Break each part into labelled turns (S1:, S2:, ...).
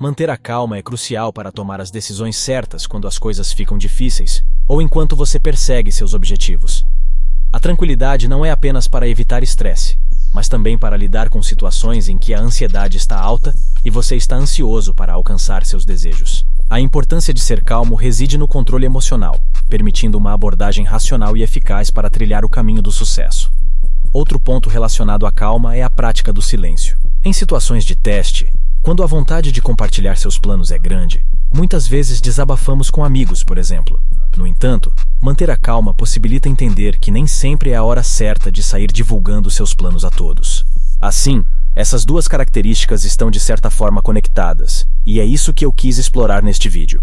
S1: Manter a calma é crucial para tomar as decisões certas quando as coisas ficam difíceis ou enquanto você persegue seus objetivos. A tranquilidade não é apenas para evitar estresse, mas também para lidar com situações em que a ansiedade está alta e você está ansioso para alcançar seus desejos. A importância de ser calmo reside no controle emocional, permitindo uma abordagem racional e eficaz para trilhar o caminho do sucesso. Outro ponto relacionado à calma é a prática do silêncio. Em situações de teste, quando a vontade de compartilhar seus planos é grande, muitas vezes desabafamos com amigos, por exemplo. No entanto, manter a calma possibilita entender que nem sempre é a hora certa de sair divulgando seus planos a todos. Assim, essas duas características estão de certa forma conectadas, e é isso que eu quis explorar neste vídeo.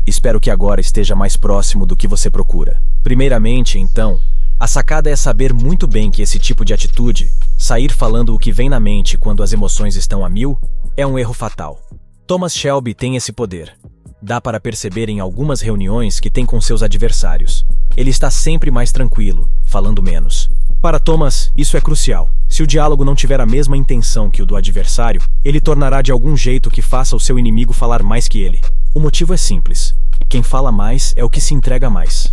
S1: Espero que agora esteja mais próximo do que você procura. Primeiramente, então, a sacada é saber muito bem que esse tipo de atitude, sair falando o que vem na mente quando as emoções estão a mil, é um erro fatal. Thomas Shelby tem esse poder. Dá para perceber em algumas reuniões que tem com seus adversários. Ele está sempre mais tranquilo, falando menos. Para Thomas, isso é crucial. Se o diálogo não tiver a mesma intenção que o do adversário, ele tornará de algum jeito que faça o seu inimigo falar mais que ele. O motivo é simples. Quem fala mais é o que se entrega mais.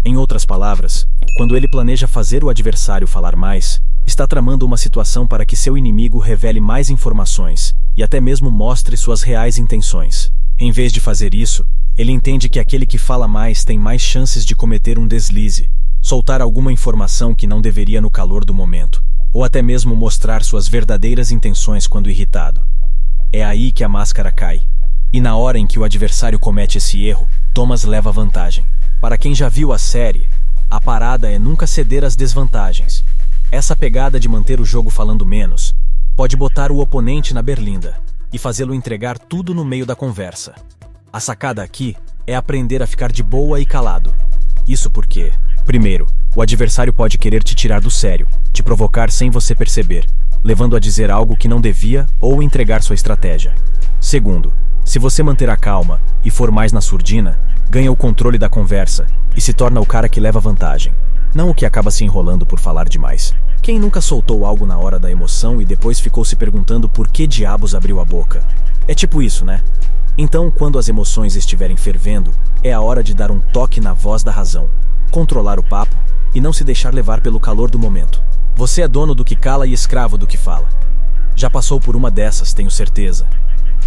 S1: Em outras palavras, quando ele planeja fazer o adversário falar mais, está tramando uma situação para que seu inimigo revele mais informações e até mesmo mostre suas reais intenções. Em vez de fazer isso, ele entende que aquele que fala mais tem mais chances de cometer um deslize, soltar alguma informação que não deveria no calor do momento, ou até mesmo mostrar suas verdadeiras intenções quando irritado. É aí que a máscara cai. E na hora em que o adversário comete esse erro, Thomas leva vantagem. Para quem já viu a série, a parada é nunca ceder às desvantagens. Essa pegada de manter o jogo falando menos pode botar o oponente na berlinda e fazê-lo entregar tudo no meio da conversa. A sacada aqui é aprender a ficar de boa e calado. Isso porque, primeiro, o adversário pode querer te tirar do sério, te provocar sem você perceber, levando a dizer algo que não devia ou entregar sua estratégia. Segundo, se você manter a calma e for mais na surdina, ganha o controle da conversa e se torna o cara que leva vantagem, não o que acaba se enrolando por falar demais. Quem nunca soltou algo na hora da emoção e depois ficou se perguntando por que diabos abriu a boca? É tipo isso, né? Então, quando as emoções estiverem fervendo, é a hora de dar um toque na voz da razão, controlar o papo e não se deixar levar pelo calor do momento. Você é dono do que cala e escravo do que fala. Já passou por uma dessas, tenho certeza.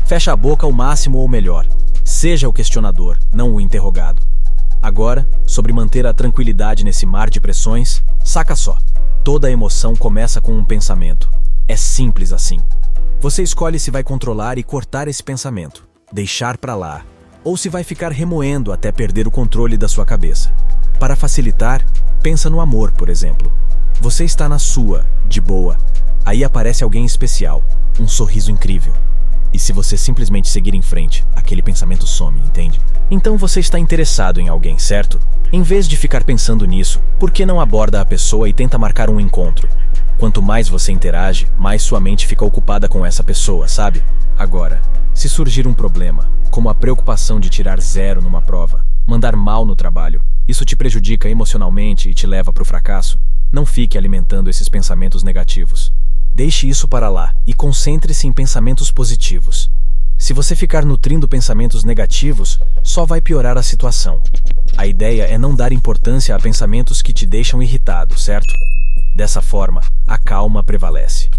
S1: Fecha a boca ao máximo ou melhor. Seja o questionador, não o interrogado. Agora, sobre manter a tranquilidade nesse mar de pressões, saca só. Toda emoção começa com um pensamento. É simples assim. Você escolhe se vai controlar e cortar esse pensamento, deixar pra lá, ou se vai ficar remoendo até perder o controle da sua cabeça. Para facilitar, pensa no amor, por exemplo. Você está na sua, de boa. Aí aparece alguém especial, um sorriso incrível. E se você simplesmente seguir em frente, aquele pensamento some, entende? Então você está interessado em alguém, certo? Em vez de ficar pensando nisso, por que não aborda a pessoa e tenta marcar um encontro? Quanto mais você interage, mais sua mente fica ocupada com essa pessoa, sabe? Agora, se surgir um problema, como a preocupação de tirar 0 numa prova, mandar mal no trabalho, isso te prejudica emocionalmente e te leva para o fracasso, não fique alimentando esses pensamentos negativos. Deixe isso para lá e concentre-se em pensamentos positivos. Se você ficar nutrindo pensamentos negativos, só vai piorar a situação. A ideia é não dar importância a pensamentos que te deixam irritado, certo? Dessa forma, a calma prevalece.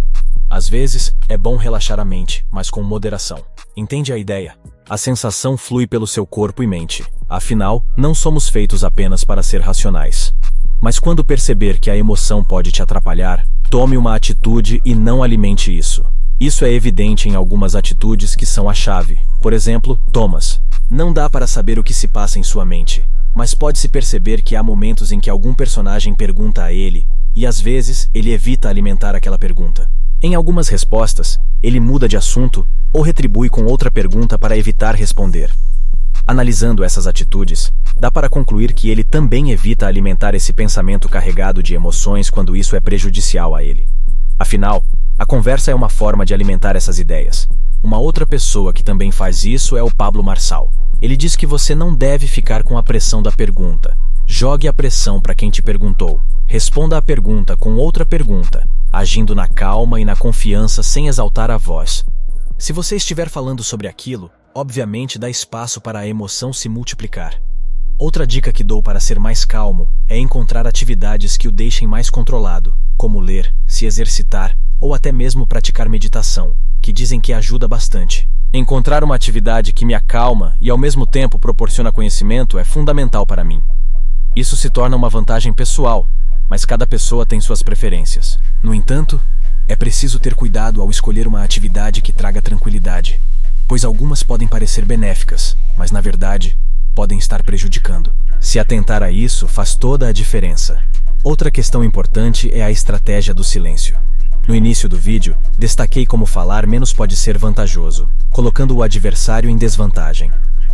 S1: Às vezes, é bom relaxar a mente, mas com moderação. Entende a ideia? A sensação flui pelo seu corpo e mente. Afinal, não somos feitos apenas para ser racionais. Mas quando perceber que a emoção pode te atrapalhar, tome uma atitude e não alimente isso. Isso é evidente em algumas atitudes que são a chave. Por exemplo, Thomas. Não dá para saber o que se passa em sua mente, mas pode-se perceber que há momentos em que algum personagem pergunta a ele, e às vezes ele evita alimentar aquela pergunta. Em algumas respostas, ele muda de assunto ou retribui com outra pergunta para evitar responder. Analisando essas atitudes, dá para concluir que ele também evita alimentar esse pensamento carregado de emoções quando isso é prejudicial a ele. Afinal, a conversa é uma forma de alimentar essas ideias. Uma outra pessoa que também faz isso é o Pablo Marçal. Ele diz que você não deve ficar com a pressão da pergunta. Jogue a pressão para quem te perguntou. Responda a pergunta com outra pergunta, agindo na calma e na confiança sem exaltar a voz. Se você estiver falando sobre aquilo, obviamente dá espaço para a emoção se multiplicar. Outra dica que dou para ser mais calmo é encontrar atividades que o deixem mais controlado, como ler, se exercitar ou até mesmo praticar meditação, que dizem que ajuda bastante. Encontrar uma atividade que me acalma e ao mesmo tempo proporciona conhecimento é fundamental para mim. Isso se torna uma vantagem pessoal, mas cada pessoa tem suas preferências. No entanto, é preciso ter cuidado ao escolher uma atividade que traga tranquilidade, pois algumas podem parecer benéficas, mas na verdade, podem estar prejudicando. Se atentar a isso faz toda a diferença. Outra questão importante é a estratégia do silêncio. No início do vídeo, destaquei como falar menos pode ser vantajoso, colocando o adversário em desvantagem.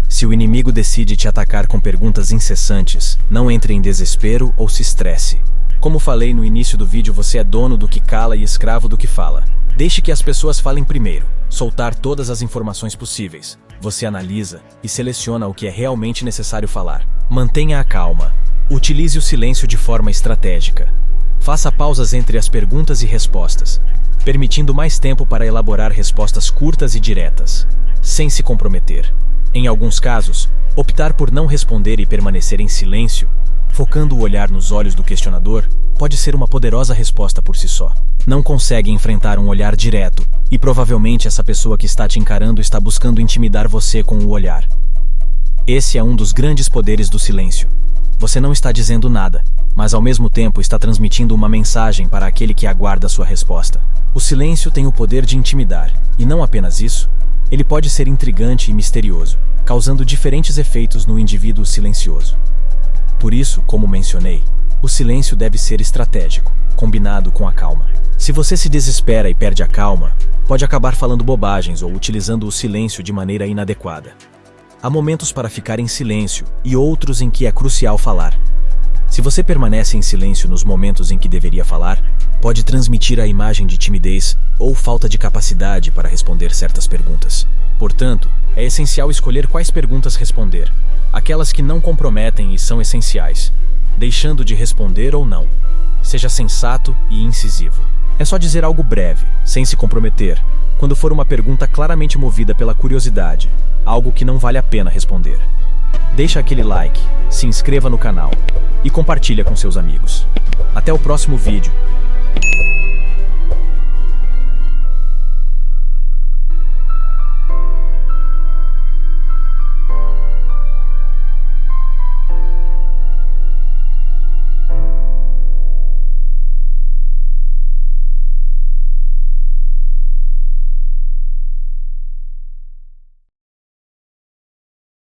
S1: Se o inimigo decide te atacar com perguntas incessantes, não entre em desespero ou se estresse. Como falei no início do vídeo, você é dono do que cala e escravo do que fala. Deixe que as pessoas falem primeiro. Soltar todas as informações possíveis. Você analisa e seleciona o que é realmente necessário falar. Mantenha a calma. Utilize o silêncio de forma estratégica. Faça pausas entre as perguntas e respostas, permitindo mais tempo para elaborar respostas curtas e diretas, sem se comprometer. Em alguns casos, optar por não responder e permanecer em silêncio, focando o olhar nos olhos do questionador, pode ser uma poderosa resposta por si só. Não consegue enfrentar um olhar direto, e provavelmente essa pessoa que está te encarando está buscando intimidar você com o olhar. Esse é um dos grandes poderes do silêncio. Você não está dizendo nada, mas ao mesmo tempo está transmitindo uma mensagem para aquele que aguarda sua resposta. O silêncio tem o poder de intimidar, e não apenas isso, ele pode ser intrigante e misterioso, causando diferentes efeitos no indivíduo silencioso. Por isso, como mencionei, o silêncio deve ser estratégico, combinado com a calma. Se você se desespera e perde a calma, pode acabar falando bobagens ou utilizando o silêncio de maneira inadequada. Há momentos para ficar em silêncio e outros em que é crucial falar. Se você permanece em silêncio nos momentos em que deveria falar, pode transmitir a imagem de timidez ou falta de capacidade para responder certas perguntas. Portanto, é essencial escolher quais perguntas responder, aquelas que não comprometem e são essenciais, deixando de responder ou não. Seja sensato e incisivo. É só dizer algo breve, sem se comprometer, quando for uma pergunta claramente movida pela curiosidade, algo que não vale a pena responder. Deixa aquele like, se inscreva no canal e compartilha com seus amigos. Até o próximo vídeo.